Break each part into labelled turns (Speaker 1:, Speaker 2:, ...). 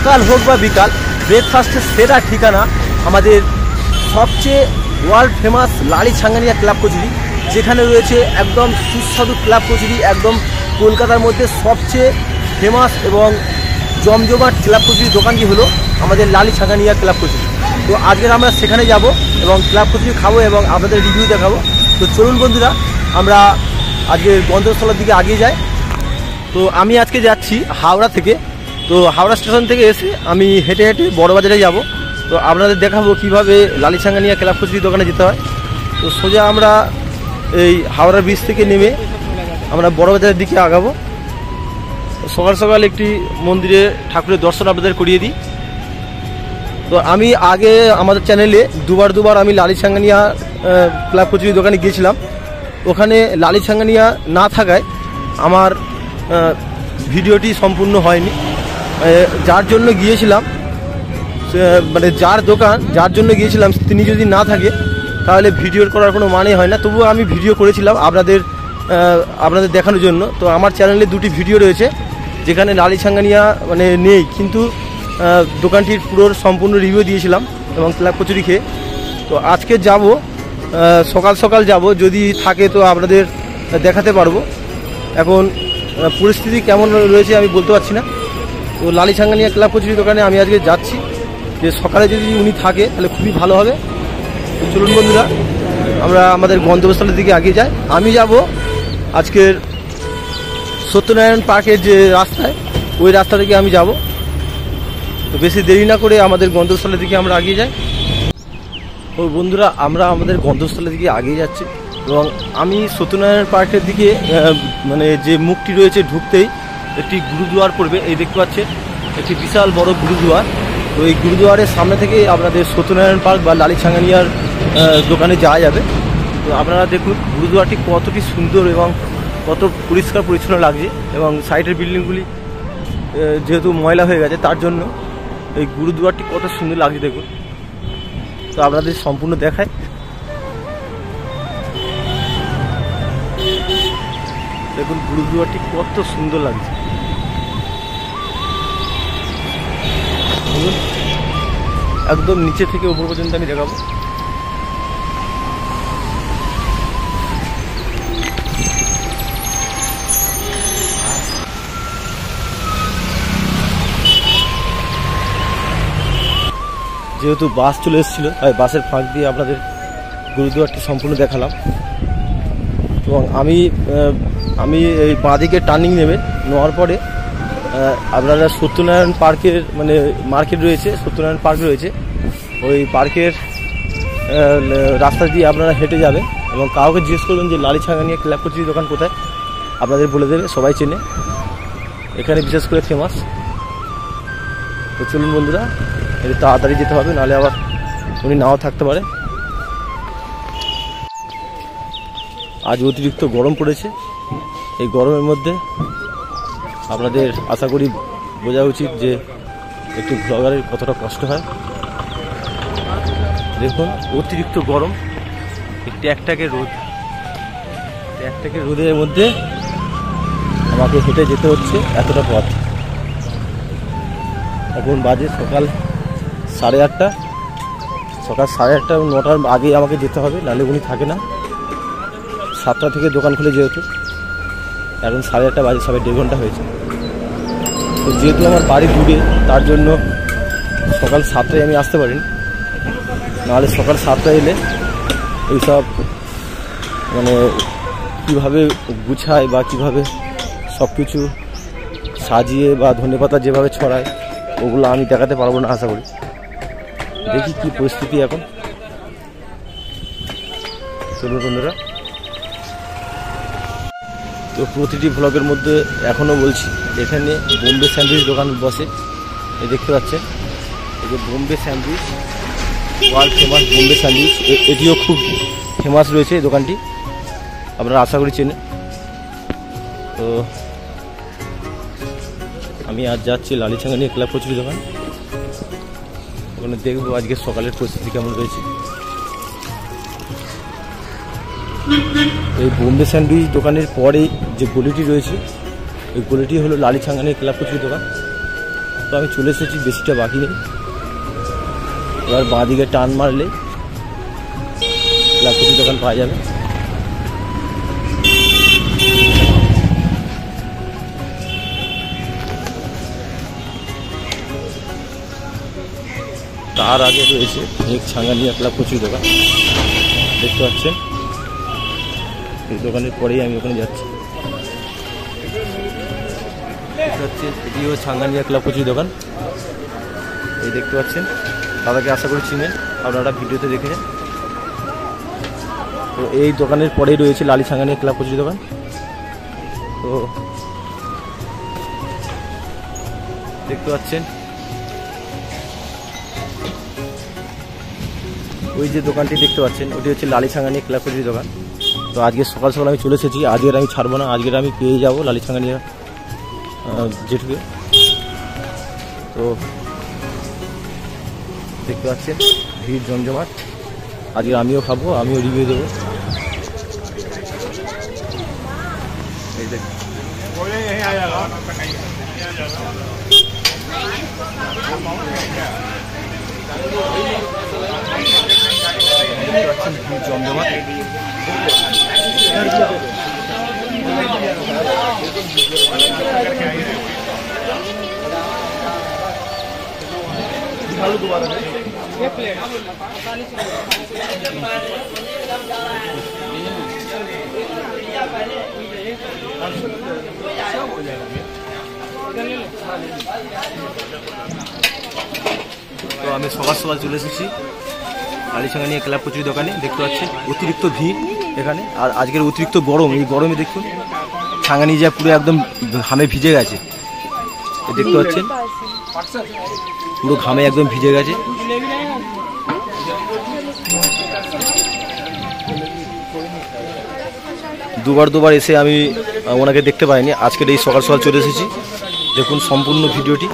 Speaker 1: সকাল হোক বা বিকাল, ব্রেকফাস্টের সেরা ঠিকানা আমাদের সবচেয়ে ওয়ার্ল্ড ফেমাস লালি ছাঙ্গানিয়া ক্লাব কচুরি, যেখানে রয়েছে একদম সুস্বাদু ক্লাব কচুরি, একদম কলকাতার মধ্যে সবচেয়ে ফেমাস এবং জমজমাট ক্লাব কচুরির দোকানটি হলো আমাদের লালি ছাঙ্গানিয়া ক্লাব কচুরি। তো আজকের আমরা সেখানে যাব এবং ক্লাব কচুরি খাবো এবং আপনাদের রিভিউ দেখাবো। তো চলুন বন্ধুরা, আমরা আজকের গন্তব্যস্থলের দিকে এগিয়ে যাই। তো আমি আজকে যাচ্ছি হাওড়া থেকে। তো হাওড়া স্টেশন থেকে এসে আমি হেঁটে হেঁটে বড়বাজারে যাব। তো আপনাদের দেখাবো কিভাবে লালি ছাঙ্গানিয়া ক্লাব কচুরি দোকানে যেতে হয়। তো সোজা আমরা এই হাওড়া ব্রিজ থেকে নেমে আমরা বড়বাজারের দিকে আগাবো। সকাল সকাল একটি মন্দিরে ঠাকুরের দর্শন আপনাদের করিয়ে দিই। তো আমি আগে আমাদের চ্যানেলে দুবার আমি লালি ছাঙ্গানিয়া ক্লাব কচুরি দোকানে গিয়েছিলাম। ওখানে লালি ছাঙ্গানিয়া না থাকায় আমার ভিডিওটি সম্পূর্ণ হয়নি। যার জন্য গিয়েছিলাম, মানে যার জন্য গিয়েছিলাম তিনি যদি না থাকে তাহলে ভিডিওর করার কোনো মানে হয় না। তবুও আমি ভিডিও করেছিলাম আপনাদের দেখানোর জন্য। তো আমার চ্যানেলে দুটি ভিডিও রয়েছে যেখানে লালি ছাঙ্গানিয়া মানে নেই, কিন্তু দোকানটির পুরো সম্পূর্ণ রিভিউ দিয়েছিলাম এবং ক্লাব কচুরি খেয়ে। তো আজকে যাব, সকাল সকাল যাব, যদি থাকে তো আপনাদের দেখাতে পারবো। এখন পরিস্থিতি কেমন রয়েছে আমি বলতে পারছি না। তো লালি ছাঙ্গানিয়া ক্লাব কচুরি দোকানে আমি আজকে যাচ্ছি, যে সকালে যদি উনি থাকে তাহলে খুবই ভালো হবে। তো চলুন বন্ধুরা, আমরা আমাদের গন্তব্যস্থলের দিকে এগিয়ে যাই। আমি যাব আজকের সত্যনারায়ণ পার্কের যে রাস্তায়, ওই রাস্তা থেকে আমি যাব। তো বেশি দেরি না করে আমাদের গন্তব্যস্থলের দিকে আমরা এগিয়ে যাই। তো বন্ধুরা, আমরা আমাদের গন্তব্যস্থলের দিকে এগিয়ে যাচ্ছি এবং আমি সত্যনারায়ণ পার্কের দিকে মানে যে মুখটি রয়েছে ঢুকতেই একটি গুরুদুয়ার পড়বে। এই দেখতে পাচ্ছেন একটি বিশাল বড় গুরুদুয়ার। তো এই গুরুদুয়ারের সামনে থেকে আপনাদের সত্যনারায়ণ পার্ক বা লালি ছাঙ্গানিয়ার দোকানে যাওয়া যাবে। তো আপনারা দেখুন গুরুদুয়ারটি কতটি সুন্দর এবং কত পরিষ্কার পরিচ্ছন্ন লাগছে, এবং সাইডের বিল্ডিংগুলি যেহেতু ময়লা হয়ে গেছে তার জন্য এই গুরুদুয়ারটি কত সুন্দর লাগছে দেখুন। তো আপনাদের সম্পূর্ণ দেখায়। দেখুন গুরুদুয়ারটি কত সুন্দর লাগছে। একদম নিচে থেকে উপর পর্যন্ত আমি দেখাবো। যেহেতু বাস চলে এসেছিলো তাই বাসের ফাঁক দিয়ে আপনাদের গুরুদুয়ারটি সম্পূর্ণ দেখালাম। এবং আমি এই বাঁদিকে টার্নিং নেওয়ার পরে আপনারা সত্যনারায়ণ পার্কের মানে মার্কেট রয়েছে, সত্যনারায়ণ পার্ক রয়েছে, ওই পার্কের রাস্তা দিয়ে আপনারা হেঁটে যাবেন এবং কাউকে জিজ্ঞেস করবেন যে লালি ছাঙ্গানিয়া ক্লাব কচুরি দোকান কোথায়, আপনাদের বলে দেবে, সবাই চেনে, এখানে বিশেষ করে ফেমাস। তো চলুন বন্ধুরা, একটু তাড়াতাড়ি যেতে হবে, নাহলে আবার উনি নাও থাকতে পারে। আজ অতিরিক্ত গরম পড়েছে। এই গরমের মধ্যে আপনাদের আশা করি বোঝা উচিত যে একটি ব্লগারের কতটা কষ্ট হয়। দেখুন অতিরিক্ত গরম, ট্যাকট্যাকে রোদের মধ্যে আমাকে হেঁটে যেতে হচ্ছে এতটা পথ। এখন বাজে সকাল 8:30। সকাল 8:30 9টার আগে আমাকে যেতে হবে, নাহলে উনি থাকে না। 7টা থেকে দোকান খুলে, যেহেতু এখন 8:30 বাজে, সবাই 1.5 ঘন্টা হয়েছে। তো যেহেতু আমার বাড়ি দূরে তার জন্য সকাল 7টায় আমি আসতে পারিনি, নাহলে সকাল 7টায় এলে এইসব মানে কীভাবে গুছায় বা কীভাবে সব কিছু সাজিয়ে বা ধনেপাতা যেভাবে ছড়ায় ওগুলো আমি দেখাতে পারবো না আশা করি। দেখি কি পরিস্থিতি এখন। চলুন বন্ধুরা, তো প্রতিটি ব্লগের মধ্যে এখনও বলছি, এখানে বোম্বে স্যান্ডউইচ দোকান বসে। এই দেখতে পাচ্ছেন, এই যে Bombay sandwich, world famous Bombay sandwich, এটিও খুব ফেমাস রয়েছে এই দোকানটি, আপনারা আশা করি চেনে। তো আমি আজ যাচ্ছি লালি ছাঙ্গানিয়া ক্লাব কচুরি দোকান। ওখানে দেখবো আজকে সকালের পরিস্থিতি কেমন রয়েছে। এই বোম্বে স্যান্ডউইচ দোকানের পরে যে গলিটি রয়েছে, এই গলিটি হলো লালি ছাঙ্গানিয়া ক্লাব কচুরি দোকান। তো আমি চলে এসেছি, বেশিটা বাকি নেই। এবার বাঁদিকে টান মারলে ক্লাব কচুরি দোকান পাওয়া যাবে। তার আগে রয়েছে এক ছাঙ্গানিয়া ক্লাব কচুরি দোকান, দেখতে পাচ্ছেন। এই দোকানের পরেই আমি ওখানে যাচ্ছি। হচ্ছে এটিও ছাঙ্গানিয়া ক্লাব কচুরি দোকান, এই দেখতে পাচ্ছেন। দাদাকে আশা করি চিনেন, আপনারা ভিডিওতে দেখেছেন। তো এই দোকানের পরেই রয়েছে লালি ছাঙ্গানিয়া ক্লাব কচুরি দোকান। তো দেখতে পাচ্ছেন ওই যে দোকানটি দেখতে পাচ্ছেন, ওটি হচ্ছে লালি ছাঙ্গানিয়া ক্লাব কচুরি দোকান। তো আজকে সকাল সকাল আমি চলে এসেছি। আজকের আমি ছাড়বো না, আজকের আমি পেয়ে যাবো লালি ছাঙ্গানিয়া জেঠুকে। তো দেখতে পাচ্ছেন ভিড় জমজমাট। আজকে আমিও খাবো, আমিও রিভিউ দেবো। এই দেখ ভিড় জমজমাট। তো আমি সকাল সকাল চলে এসেছি লালি ছাঙ্গানিয়া ক্লাব কচুরি দোকানে। দেখতে পাচ্ছেন অতিরিক্ত ভিড় এখানে, আর আজকের অতিরিক্ত গরম। এই গরমে দেখুন ছাঙ্গানিয়া পুরো একদম ঘামে ভিজে গেছে, দেখতে পাচ্ছেন পুরো ঘামে একদম ভিজে গেছে। দুবার এসে আমি ওনাকে দেখতে পাইনি, আজকের এই সকাল সকাল চলে এসেছি। দেখুন সম্পূর্ণ ভিডিওটি।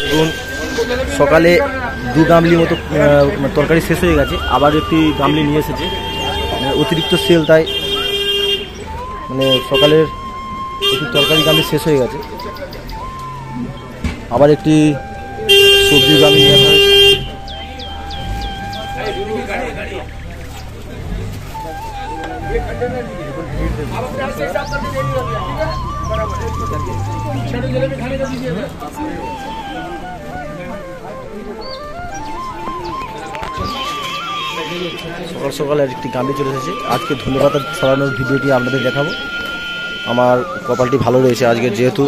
Speaker 1: দেখুন সকালে 2 গামলি মতো তরকারি শেষ হয়ে গেছে, আবার একটি গামলি নিয়ে এসেছে। অতিরিক্ত সেল, তাই মানে সকালের একটি তরকারি গামলি শেষ হয়ে গেছে, আবার একটি সবজির গামলি নিয়ে আসা হয়েছে। সকাল সকাল একটি গামলি চলে এসেছে। আজকে ধন্যবাদ ছড়ানোর ভিডিওটি আপনাদের দেখাবো। আমার কপালটি ভালো রয়েছে আজকে, যেহেতু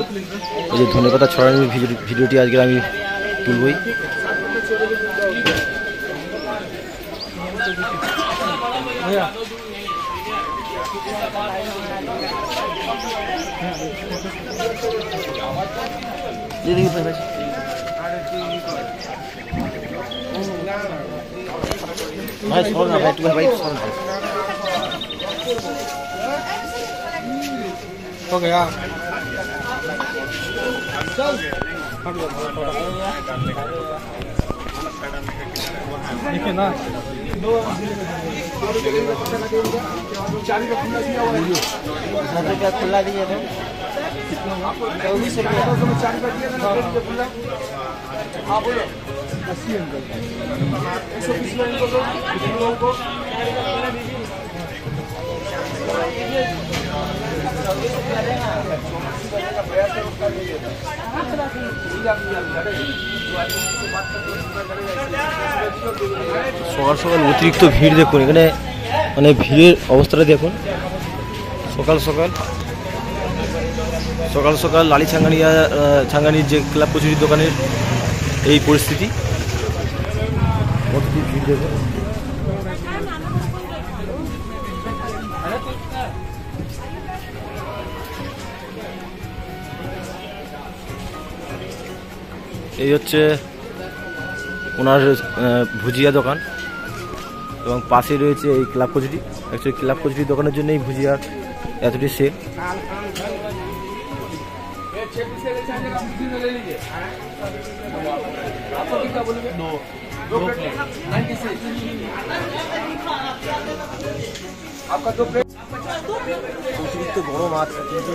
Speaker 1: এই যে ধন্যবাদ ছড়ানোর ভিডিওটি আজকে আমি তুলবই। भाई छोड़ ना भाई, तू भाई छोड़ ना। हो गया चल ठीक है ना। खुला दिए थे 24 रुपये 4 का दिया था खुला। हाँ बोलो 80 अंकल 120 लोगों को সকাল সকাল অতিরিক্ত ভিড় দেখুন এখানে, মানে ভিড়ের অবস্থাটা দেখুন। সকাল সকাল লালি ছাঙ্গানির যে ক্লাব কচুরির দোকানের এই পরিস্থিতি। কতটি ভিড় দেখুন। এই হচ্ছে ওনার ভুজিয়া দোকান এবং পাশে রয়েছে এই ক্লাব কচুরি। অ্যাকচুয়ালি ক্লাব কচুরির দোকানের জন্য এই ভুজিয়ার এতটি সেল। অতিরিক্ত গরম আছে, কিন্তু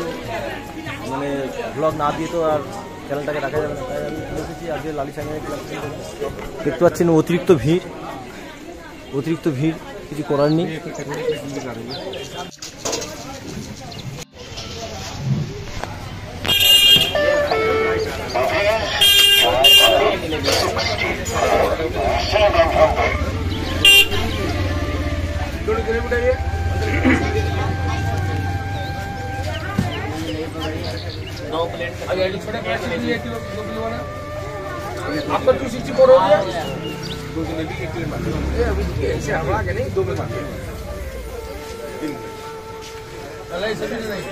Speaker 1: মানে ব্লগ না দিয়ে তো আর চ্যানেলটাকে রাখা যাবে না, তাই আমি দেখেছি আজকে লালি সাংহানিয়া ক্লাব কচুরি। দেখতে পাচ্ছেন অতিরিক্ত ভিড়, কিছু করার নেই।
Speaker 2: आपका 264 हो गया, 2 दिन भी एक मार ऐसे हवा के नहीं 2 में मार नहीं सभी नहीं।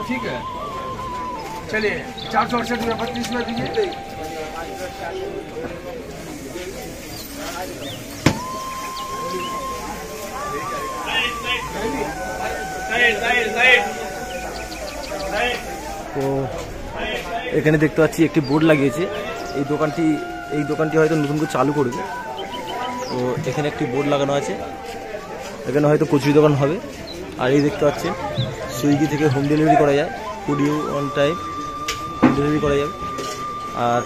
Speaker 2: ठीक है, चलिए 468 में 32 में दीजिए।
Speaker 1: তো এখানে দেখতে পাচ্ছি একটি বোর্ড লাগিয়েছে। এই দোকানটি হয়তো নতুন করে চালু করবে। তো এখানে একটি বোর্ড লাগানো আছে, এখানে হয়তো কচুরি দোকান হবে। আর এই দেখতে পাচ্ছেন সুইগি থেকে হোম ডেলিভারি করা যায়, food you on time home delivery করা যাবে। আর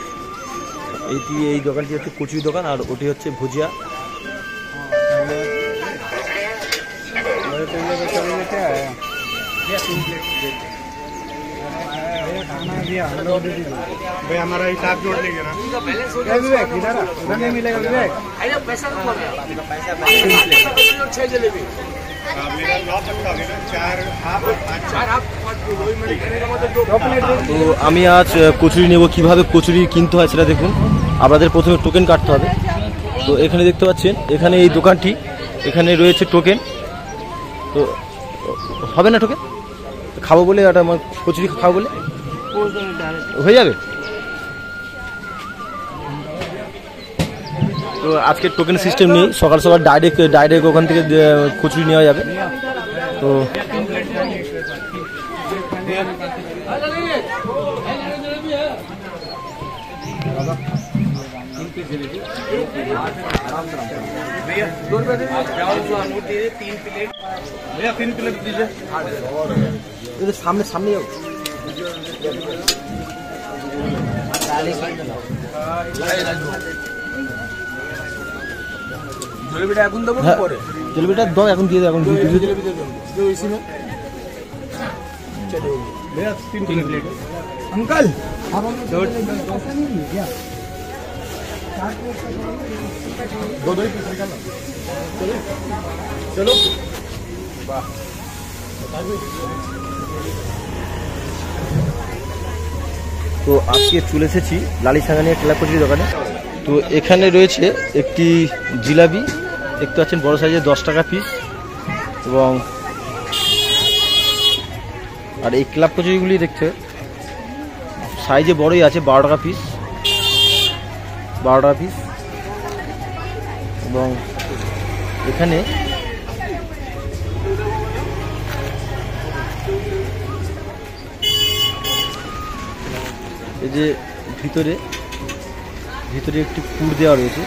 Speaker 1: এই দোকানটি হচ্ছে কচুরি দোকান, আর ওটি হচ্ছে ভুজিয়া।
Speaker 2: भाई हमारा हिसाब जोड़ लेंगे ना, विवेक इधर नहीं मिलेगा। विवेक पैसा
Speaker 1: তো আমি আজ কচুরি নেব। কিভাবে কচুরি কিনতে হয় সেটা দেখুন। আপনাদের প্রথমে টোকেন কাটতে হবে। তো এখানে দেখতে পাচ্ছেন, এখানে এই দোকানটি, এখানে রয়েছে টোকেন। তো হবে না টোকেন খাবো বলে, একটা কচুরি খাবো বলে হয়ে যাবে। তো আজকে টোকেন সিস্টেম নেই, সকাল সকাল ডাইরেক্ট ওখান থেকে কচুরি নেওয়া যাবে। তো
Speaker 2: भैया 3 प्लेट दीजिए।
Speaker 1: সামনে যাও।
Speaker 2: জলেবিটা এখন দেবো পরে?
Speaker 1: জলেবিটা দাও, এখন দিয়ে দাও। এখন
Speaker 2: जलेबी दे दो इसी में। चलो भैया 3 प्लेट। अंकल आप दो ही पीस निकालना। चलो वाह।
Speaker 1: তো আজকে চলে এসেছি লালি সাংহানিয়া ক্লাব কচুরি দোকানে। তো এখানে রয়েছে একটি জিলাপি, দেখতে পাচ্ছেন বড় সাইজের 10 টাকা পিস। এবং আর এই ক্লাব কচুরিগুলি দেখতে সাইজে বড়ই আছে, 12 টাকা পিস, 12 টাকা পিস। এবং এখানে এই যে ভিতরে একটি পুর দেওয়া রয়েছে,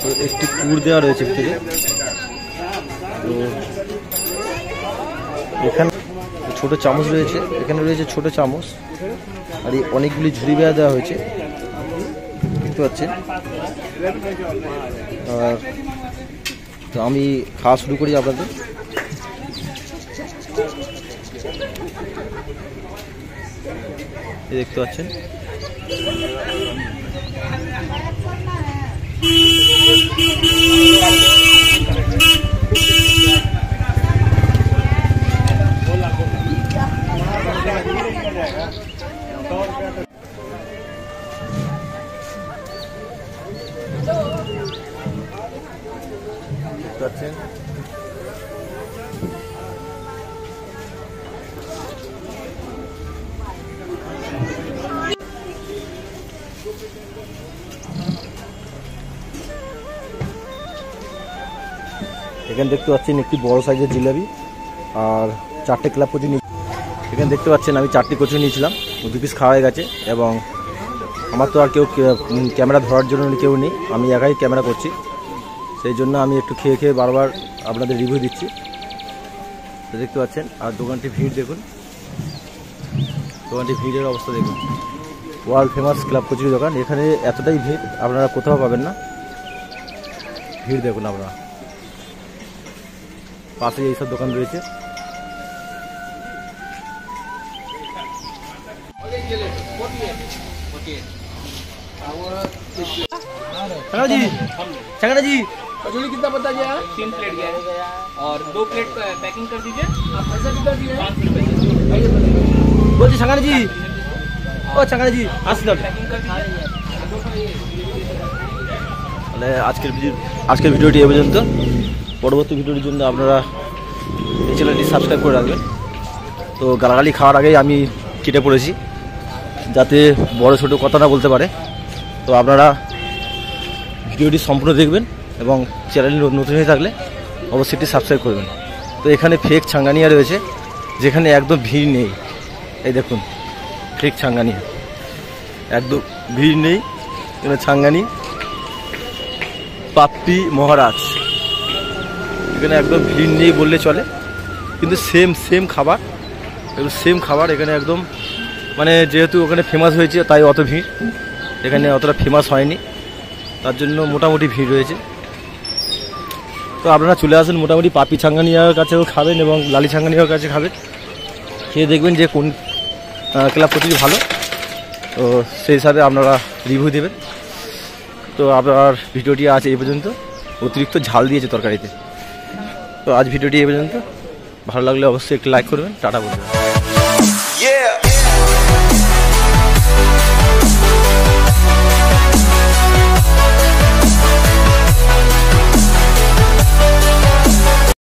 Speaker 1: তো একটি পুর দেওয়া রয়েছে ভিতরে। তো এখানে ছোট চামচ রয়েছে, এখানে রয়েছে ছোট চামচ, আর এই অনেকগুলি ঝুড়ি বেড়া দেওয়া হয়েছে দেখতে পাচ্ছেন। আর তো আমি খাওয়া শুরু করি আপনাদের। দেখতে পাচ্ছেন এখানে দেখতে পাচ্ছেন একটি বড় সাইজের জিলাপি আর 4টে ক্লাব কচু নিয়ে। এখানে দেখতে পাচ্ছেন আমি 4টি কচু নিয়েছিলাম, 2 পিস খাওয়া হয়ে গেছে এবং আমার তো আর কেউ ক্যামেরা ধরার জন্য কেউ নেই, আমি একাই ক্যামেরা করছি, সেই জন্য আমি একটু খেয়ে খেয়ে বারবার আপনাদের রিভিউ দিচ্ছি। তো দেখতে পাচ্ছেন আর দোকানটি ভিড় দেখুন, দোকানটি ভিড়ের অবস্থা দেখুন। ওয়ার্ল্ড ফেমাস ক্লাব কচুরি দোকান, এখানে এতটাই ভিড় আপনারা কোথাও পাবেন না। ভিড় দেখুন আপনারা, পাশে এইসব দোকান রয়েছে। संगना जी
Speaker 2: कचौड़ी कितना पता गया?
Speaker 3: 3 प्लेट गया है और 2 प्लेट पैकिंग कर दीजिए।
Speaker 2: आप पैसा कितना दिए?
Speaker 1: बोलिए संगना जी, ओ संगना जी আসুন।
Speaker 3: पैकिंग कर दीजिए।
Speaker 1: তাহলে আজকের ভিডিওটি এই পর্যন্ত। পরবর্তী ভিডিওর জন্য আপনারা এই চ্যানেলটি সাবস্ক্রাইব করে রাখবেন। তো গালাগালি খাওয়ার আগেই আমি কেটে পড়েছি যাতে বড় ছোট কথা না বলতে পারে। তো আপনারা ভিডিওটি সম্পূর্ণ দেখবেন এবং চ্যানেল নতুন হয়ে থাকলে অবশ্যই এটি সাবস্ক্রাইব করবেন। তো এখানে ফেক ছাঙ্গানিয়া রয়েছে যেখানে একদম ভিড় নেই, এই দেখুন ফেক ছাঙ্গানিয়া, একদম ভিড় নেই। এখানে ছাঙ্গানি পাপ্পি মহারাজ, এখানে একদম ভিড় নেই বললে চলে, কিন্তু সেম খাবার, একদম সেম খাবার। এখানে একদম মানে যেহেতু ওখানে ফেমাস হয়েছে তাই অত ভিড়, এখানে অতটা ফেমাস হয়নি, তার জন্য মোটামুটি ভিড় রয়েছে। তো আপনারা চলে আসুন, মোটামুটি পাপি ছাঙ্গানিয়ার কাছেও খাবেন এবং লালি ছাঙ্গানিয়ার কাছে খাবেন, খেয়ে দেখবেন যে কোন ক্লাব কচুরি ভালো, তো সেই হিসাবে আপনারা রিভিউ দেবেন। তো আপনার ভিডিওটি আজ এই পর্যন্ত, অতিরিক্ত ঝাল দিয়েছে তরকারিতে। তো আজ ভিডিওটি এই পর্যন্ত, ভালো লাগলে অবশ্যই একটু লাইক করবেন, টাটা বলবেন।